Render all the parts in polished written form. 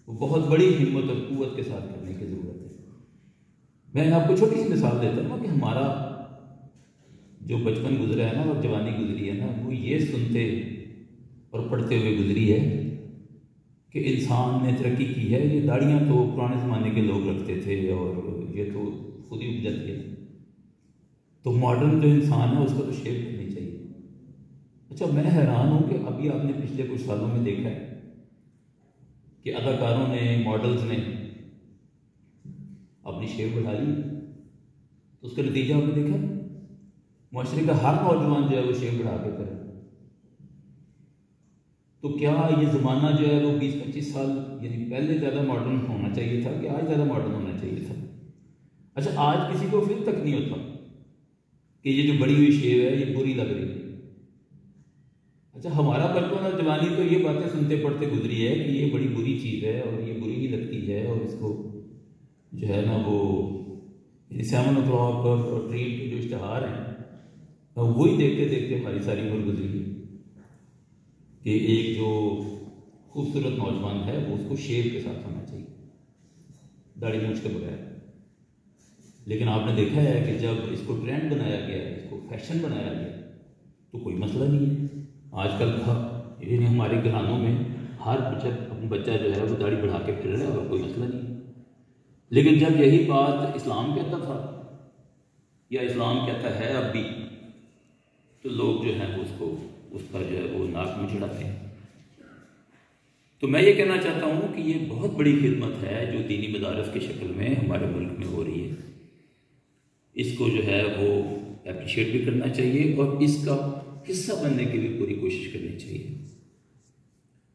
वो बहुत बड़ी हिम्मत और क़ुव्वत के साथ करने की ज़रूरत है। मैं आपको छोटी सी मिसाल देता हूँ कि हमारा जो बचपन गुजरा है ना और जवानी गुजरी है ना, वो ये सुनते और पढ़ते हुए गुजरी है कि इंसान ने तरक्की की है। ये दाढ़ियाँ तो पुराने ज़माने के लोग रखते थे और ये तो खुद ही उग जाती है, तो मॉडर्न जो इंसान है उसको तो शेव करनी चाहिए। अच्छा, मैं हैरान हूँ कि अभी आपने पिछले कुछ सालों में देखा है कि अदाकारों ने, मॉडल्स ने अपनी शेव बढ़ा ली, तो उसका नतीजा आपने देखा, माशरे का हर नौजवान जो है वो शेव बढ़ा के करे। तो क्या ये ज़माना जो है वो 20-25 साल यानी पहले ज़्यादा मॉडर्न होना चाहिए था कि आज ज़्यादा मॉडर्न होना चाहिए था? अच्छा, आज किसी को फिर तक नहीं होता कि ये जो बड़ी हुई शेव है ये बुरी लग रही है। अच्छा, हमारा बचपन और जवानी तो ये बातें सुनते पढ़ते गुजरी है कि ये बड़ी बुरी चीज़ है और ये बुरी ही लगती है, और इसको जो है ना वो 7 o'clock और ट्रीट के जो इश्तहार हैं वही देखते देखते हमारी सारी उम्र गुजरी है कि एक जो खूबसूरत नौजवान है वो उसको शेव के साथ होना चाहिए, दाढ़ी मूंछ के बगैर। लेकिन आपने देखा है कि जब इसको ट्रेंड बनाया गया, इसको फैशन बनाया गया, तो कोई मसला नहीं है। आजकल यानी हमारे घरानों में हर बच्चा जो है वो दाढ़ी बढ़ा के फिर रहा है और कोई मसला नहीं। लेकिन जब यही बात इस्लाम कहता था या इस्लाम कहता है अब भी, तो लोग जो हैं उसको उस पर जो है वो नाक में चिढ़ाते हैं। तो मैं ये कहना चाहता हूँ कि ये बहुत बड़ी खिदमत है जो दीनी मदारस की शक्ल में हमारे मुल्क में हो रही है। इसको जो है वो अप्रिशिएट भी करना चाहिए और इसका हिस्सा बनने की भी पूरी कोशिश करनी चाहिए।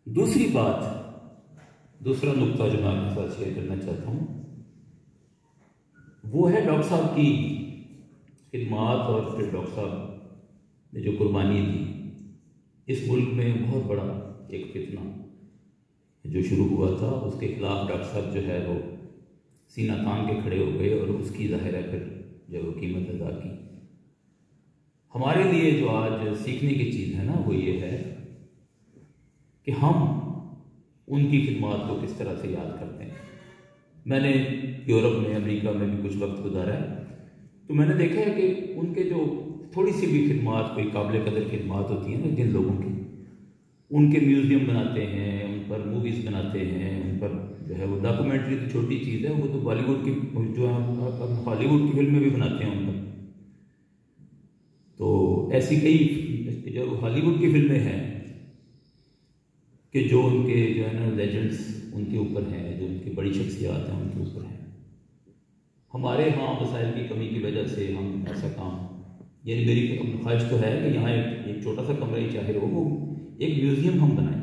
दूसरी बात, दूसरा नुक्ता जो मैं आपके साथ शेयर करना चाहता हूँ वो है डॉक्टर साहब की खिदमात और फिर डॉक्टर साहब ने जो कुर्बानी दी। इस मुल्क में बहुत बड़ा एक फितना जो शुरू हुआ था, उसके खिलाफ डॉक्टर साहब जो है वो सीना तान के खड़े हो गए और उसकी ज़ाहिर है फिर जो वो कीमत अदा की। हमारे लिए जो आज सीखने की चीज़ है ना वो ये है कि हम उनकी खिदमात को किस तरह से याद करते हैं। मैंने यूरोप में, अमेरिका में भी कुछ वक्त गुजारा है, तो मैंने देखा है कि उनके जो थोड़ी सी भी खिदमात, कोई काबिल कदर खिदमात होती हैं ना जिन लोगों की, उनके म्यूज़ियम बनाते हैं, उन पर मूवीज़ बनाते हैं, उन पर जो है वो डॉक्यूमेंट्री तो छोटी चीज़ है, वो तो बॉलीवुड की जो है हॉलीवुड की फिल्में भी बनाते हैं उन पर। तो ऐसी कई जो हॉलीवुड की फिल्में हैं कि जो उनके जो है ना लेजेंड्स उनके ऊपर हैं, जो उनकी बड़ी शख्सियात हैं उनके ऊपर हैं। हमारे यहाँ वसाइल की कमी की वजह से हम ऐसा काम, यानी मेरी ख्वाहिश तो है कि यहाँ एक छोटा सा कमरा ही चाहे हो, वो एक म्यूज़ियम हम बनाएं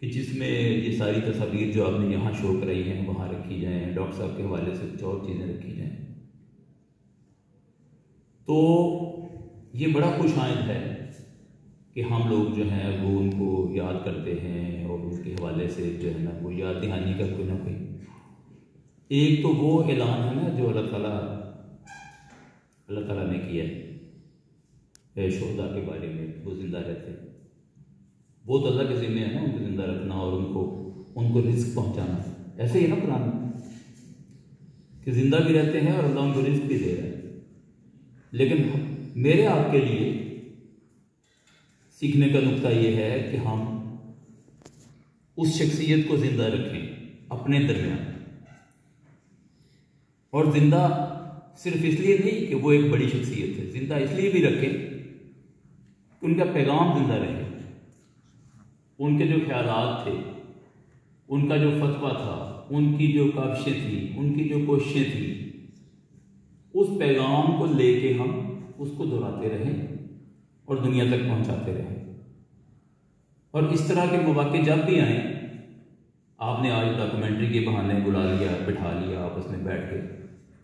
कि जिसमें ये सारी तस्वीर जो आपने यहाँ शो कराई हैं वहाँ रखी जाएँ, डॉक्टर साहब के हवाले से कुछ और चीज़ें रखी जाएँ। तो ये बड़ा खुशाइंद है कि हम लोग जो हैं वो उनको याद करते हैं और उनके हवाले से जो है ना वो याद दहानी का कोई ना कोई एक तो वो ऐलान है ना जो अल्लाह ताला ने किया है शोहदा के बारे में, वो जिंदा रहते हैं। वो तो अल्लाह के ज़िम्मे है ना उनको जिंदा रखना और उनको रिस्क पहुंचाना। ऐसे ही ना कुरान कि जिंदा भी रहते हैं और अल्लाह उनको रिस्क भी दे रहा है। लेकिन मेरे आपके लिए सीखने का नुक्ता ये है कि हम उस शख्सियत को जिंदा रखें अपने दरमियान, और जिंदा सिर्फ इसलिए नहीं कि वो एक बड़ी शख्सियत है, जिंदा इसलिए भी रखें कि उनका पैगाम जिंदा रहे, उनके जो ख्यालात थे, उनका जो फतवा था, उनकी जो काविशें थी, उनकी जो कोशिशें थी, उस पैगाम को लेके हम उसको दोहराते रहें और दुनिया तक पहुंचाते रहें। और इस तरह के मौके जब भी आए, आपने आज डॉक्यूमेंट्री के बहाने बुला लिया, बिठा लिया आपस में बैठ के,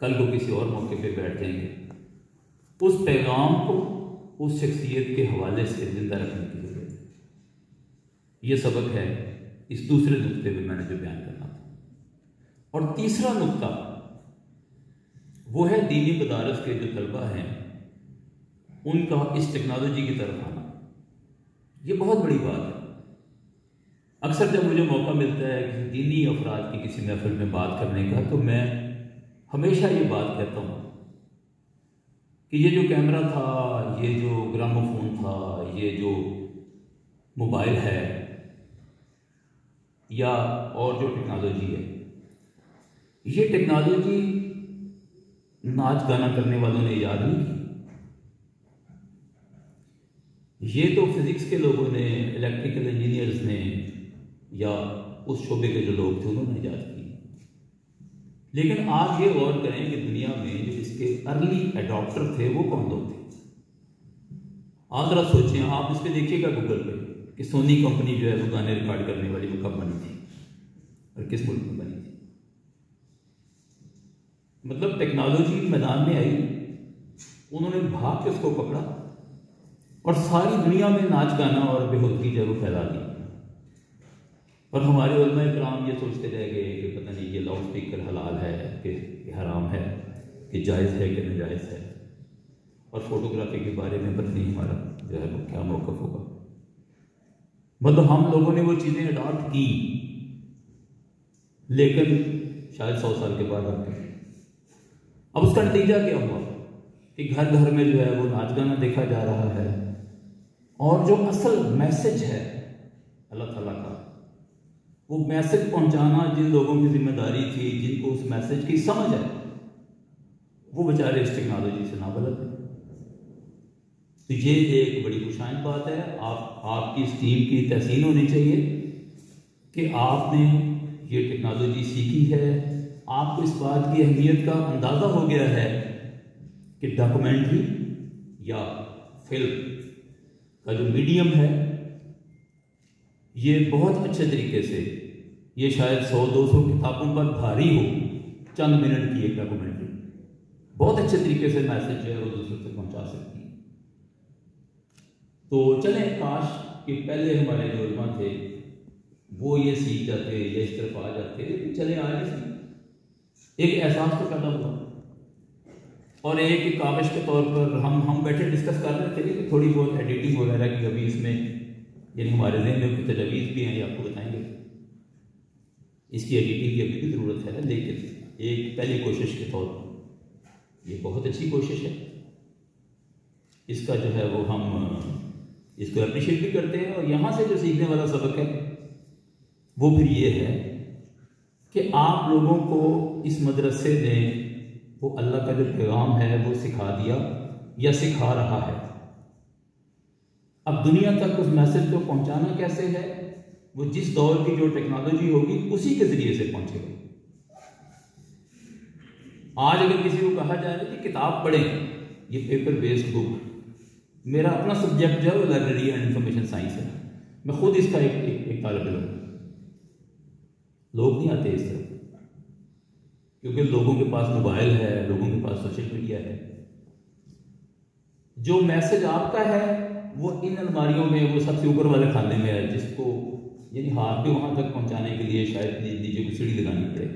कल को किसी और मौके पे बैठ जाएंगे, उस पैगाम को उस शख्सियत के हवाले से जिंदा रखने की जरूरत है। ये सबक है इस दूसरे नुक्ते में मैंने जो बयान करना था। और तीसरा नुक्ता वो है दीनी मदारस के जो तलबा हैं उनका इस टेक्नोलॉजी की तरफ आना। ये बहुत बड़ी बात है। अक्सर जब मुझे मौका मिलता है किसी दीनी अफराद की किसी महफिल में बात करने का, तो मैं हमेशा ये बात कहता हूँ कि ये जो कैमरा था, ये जो ग्रामोफोन था, ये जो मोबाइल है या और जो टेक्नोलॉजी है, ये टेक्नोलॉजी नाच गाना करने वालों ने ईजाद नहीं की। ये तो फिजिक्स के लोगों ने, इलेक्ट्रिकल इंजीनियर्स ने या उस शोबे के जो लोग थे उन्होंने ईजाद की। लेकिन आप ये गौर करें कि दुनिया में जो इसके अर्ली एडॉप्टर थे वो कौन लोग थे। आप जरा सोचें, आप इस पर देखिएगा गूगल पे कि सोनी कंपनी जो है वो गाने रिकॉर्ड करने वाली वो कब बनी थी और किस मुल्क में बनी थी। मतलब टेक्नोलॉजी मैदान में आई, उन्होंने भाग के उसको पकड़ा और सारी दुनिया में नाच गाना और बेहूदगी जो है वो फैला दी। और हमारे उलमा इकराम ये सोचते रह गए कि पता नहीं ये लाउड स्पीकर हलाल है कि हराम है, कि जायज़ है कि नाजायज़ है, और फोटोग्राफी के बारे में पता नहीं हमारा जो है वो क्या मौक़िफ़ होगा। मतलब हम लोगों ने वो चीज़ें अडॉप्ट की, लेकिन शायद 100 साल के बाद आके अब उसका नतीजा क्या हुआ कि घर घर में जो है वो नाच गाना देखा जा रहा है, और जो असल मैसेज है अल्लाह ताला का, वो मैसेज पहुंचाना जिन लोगों की जिम्मेदारी थी, जिनको उस मैसेज की समझ है, वो बेचारे इस टेक्नोलॉजी से नाबलद हैं। तो ये एक बड़ी खुशाइंद बात है। आपकी इस टीम की तहसीन होनी चाहिए कि आपने ये टेक्नोलॉजी सीखी है, आपको इस बात की अहमियत का अंदाज़ा हो गया है कि डॉक्यूमेंट्री या फिल्म का जो मीडियम है ये बहुत अच्छे तरीके से, ये शायद 100-200 किताबों पर भारी हो, चंद मिनट की एक डॉक्यूमेंट्री बहुत अच्छे तरीके से मैसेज जो है वो दूसरों तक पहुंचा सकती है। तो चलें, काश कि पहले हमारे जो उलमा थे वो ये सीख जाते या इस तरफ आ जाते, लेकिन चले आ नहीं। एक एहसास तो पैदा हुआ और एक काबिश के तौर पर हम बैठे डिस्कस कर रहे थे कि थोड़ी बहुत एडिटिंग वगैरह की अभी इसमें, यानी हमारे ज़हन में कुछ तजवीज़ भी हैं, ये आपको बताएंगे। इसकी एडिटिंग की अभी भी ज़रूरत है, लेकिन एक पहली कोशिश के तौर पर ये बहुत अच्छी कोशिश है। इसका जो है वो हम इसको अप्रिशिएट भी करते हैं। और यहाँ से जो सीखने वाला सबक है वो फिर ये है कि आप लोगों को इस मदरसे ने वो अल्लाह का जो पैगाम है वो सिखा दिया या सिखा रहा है। अब दुनिया तक उस मैसेज को पहुंचाना कैसे है, वो जिस दौर की जो टेक्नोलॉजी होगी उसी के जरिए से पहुंचेगा। आज अगर किसी को कहा जाए कि किताब पढ़ें, ये पेपर बेस्ड बुक, मेरा अपना सब्जेक्ट जो है वो लाइब्रेरी एंड इंफॉर्मेशन साइंस है, मैं खुद इसका एक तालिब इल्म हूं। लोग नहीं आते इस तरफ क्योंकि लोगों के पास मोबाइल है, लोगों के पास सोशल मीडिया है। जो मैसेज आपका है वो इन अलमारियों में, वो सबसे ऊपर वाले खाने में है, जिसको यानी हाथ भी वहां तक पहुंचाने के लिए शायद नीचे को सीढ़ी लगानी पड़े।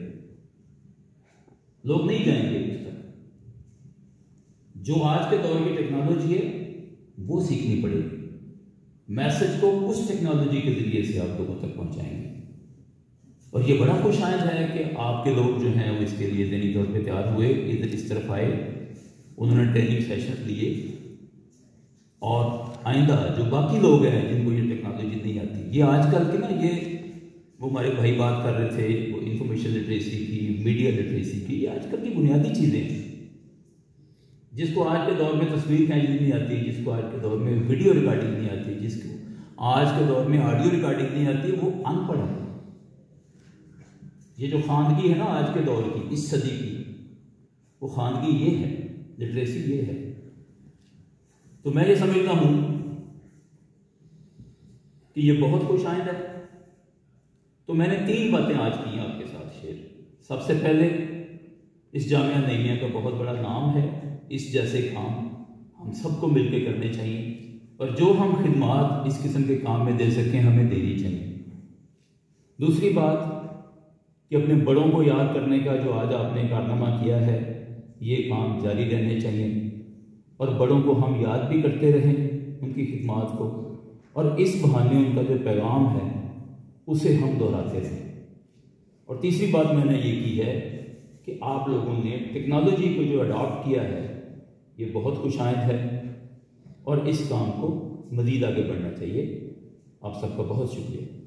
लोग नहीं जाएंगे उस तक। जो आज के दौर की टेक्नोलॉजी है वो सीखनी पड़ेगी। मैसेज को उस टेक्नोलॉजी के जरिए से आप लोगों तक पहुंचाएंगे। और ये बड़ा खुशाइंद है कि आपके लोग जो हैं वो इसके लिए ज़हनी तौर पे तैयार हुए, इधर इस तरफ आए, उन्होंने ट्रेनिंग सेशन लिए। और आइंदा जो बाकी लोग हैं जिनको ये टेक्नोलॉजी नहीं आती, ये आजकल के ना, ये वो हमारे भाई बात कर रहे थे वो इंफॉर्मेशन लिटरेसी की, मीडिया लिटरेसी की, ये आजकल की बुनियादी चीज़ें हैं। जिसको आज के दौर में तस्वीर खींचनी नहीं आती, जिसको आज के दौर में वीडियो रिकॉर्डिंग नहीं आती, जिसको आज के दौर में ऑडियो रिकॉर्डिंग नहीं आती, वो अनपढ़ है। ये जो खानगी है ना आज के दौर की, इस सदी की, वो खानगी ये है, लिटरेसी ये है। तो मैं ये समझता हूं कि ये बहुत खुशाइंद है। तो मैंने 3 बातें आज की आपके साथ शेयर। सबसे पहले, इस जामिया नईमिया का बहुत बड़ा नाम है, इस जैसे काम हम सबको मिलकर करने चाहिए, और जो हम खिदमात इस किस्म के काम में दे सकें हमें देनी चाहिए। दूसरी बात कि अपने बड़ों को याद करने का जो आज आपने कारनामा किया है, ये काम जारी रहने चाहिए, और बड़ों को हम याद भी करते रहें, उनकी खिदमात को, और इस बहाने उनका जो पैगाम है उसे हम दोहराते थे। और तीसरी बात मैंने ये की है कि आप लोगों ने टेक्नोलॉजी को जो अडॉप्ट किया है ये बहुत खुशाइंद है और इस काम को मज़ीद आगे बढ़ना चाहिए। आप सबका बहुत शुक्रिया।